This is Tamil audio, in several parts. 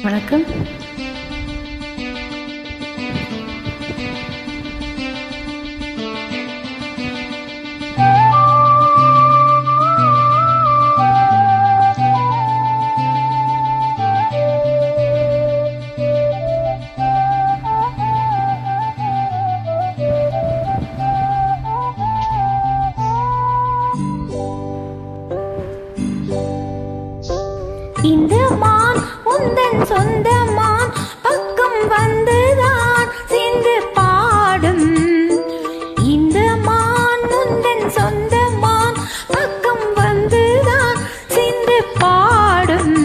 வணக்கம். இந்த மான் உந்தன் சொந்த மான் பக்கம் வந்துதான் சேர்ந்து பாடும். இந்த மான் உந்தன் சொந்த மான் பக்கம் வந்துதான் சேர்ந்து பாடும்.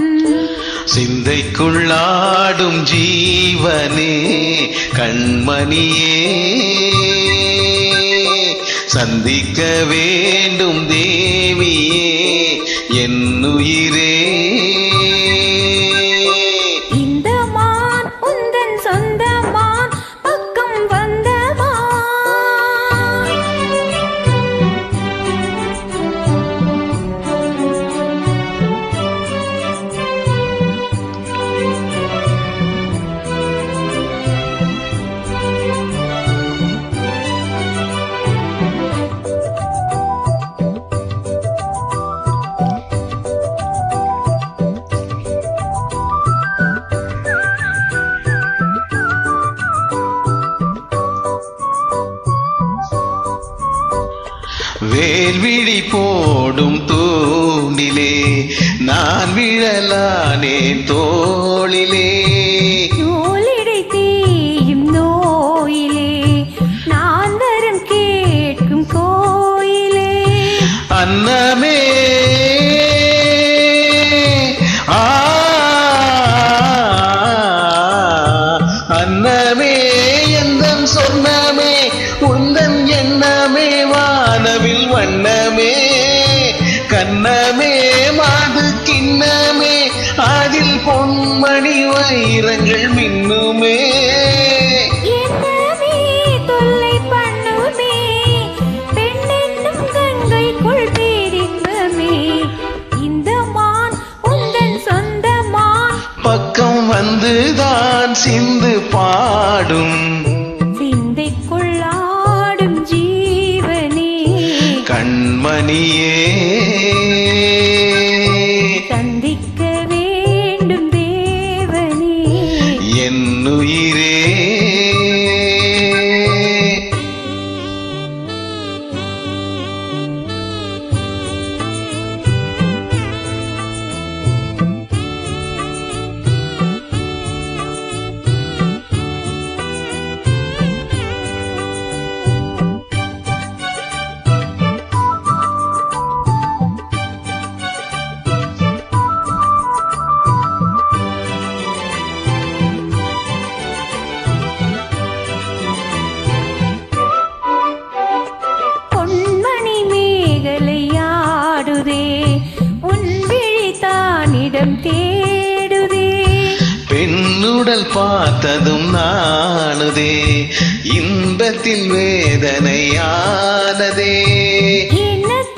சிந்தைக்குள்ளாடும் ஜீவனே கண்மணியே, சந்திக்க வேண்டும் தேவியே என்னுயிரே. இந்த மான் உந்தன் சொந்த மான் பக்கம் வந்த மான். வேல்விழி போடும் தூண்டிலே நான் விழலானே தோளிலே. நூலிடை தீயும் நோயிலே நான் வரம் கேட்கும் கோயிலே. அன்னமே அன்னமே எந்தன் சொன்னமே உந்தன் எண்ணமே வானவில் வண்ணமே கண்ணமே மாது கிண்ணமே அதில் பொன்மணி வைரங்கள் மின்னுமே. என்னமே தொல்லை பண்ணுமே பெண்ணென்னும் கண்கைக்குள் பேரின்பமே. இந்த மான் உந்தன் சொந்த மான் பக்கம் வந்துதான் சிந்து பாடும். சிந்தைக்குள்ளாடும் ஜீவனே கண்மணியே, சந்திக்க வேண்டும் தேவனே என்னுயிரே. பொன்மணி மேகலையாடுதே உன் விழித்தானிடம் தேடுதே. பெண்ணுடல் பார்த்ததும் நானுதே இன்பத்தில் வேதனையானதே. என்னத்தான்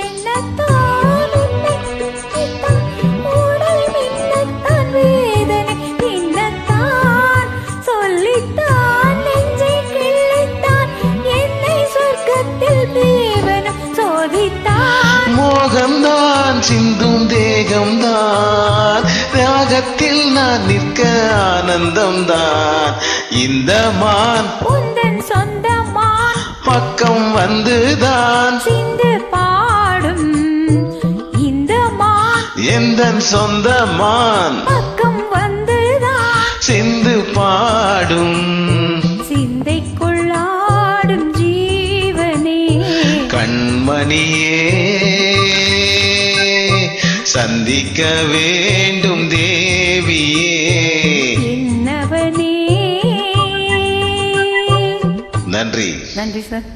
என்னத்தான் உடல் மின்னத்தான் வேதனை என்னத்தான் சொல்லித்தான் நெஞ்சை கிள்ளித்தான் என்னை சொர்க்கத்தில் தேவனும் சோதித்தான். மோகம்தான் சிந்தும் தேகம்தான் ராகத்தில் நான் நிற்க ஆனந்தம்தான். இந்த மான் உந்தன் சொந்த மான் பக்கம் வந்துதான் சிந்து பாடும். இந்த மான் எந்தன் சொந்த மான் பக்கம் வந்துதான் சிந்து பாடும். சிந்தைக்குள்ளாடும் ஜீவனே கண்மணியே, சந்திக்க வேண்டும் தேவியே என்னவனே. நன்றி. நன்றி சார்.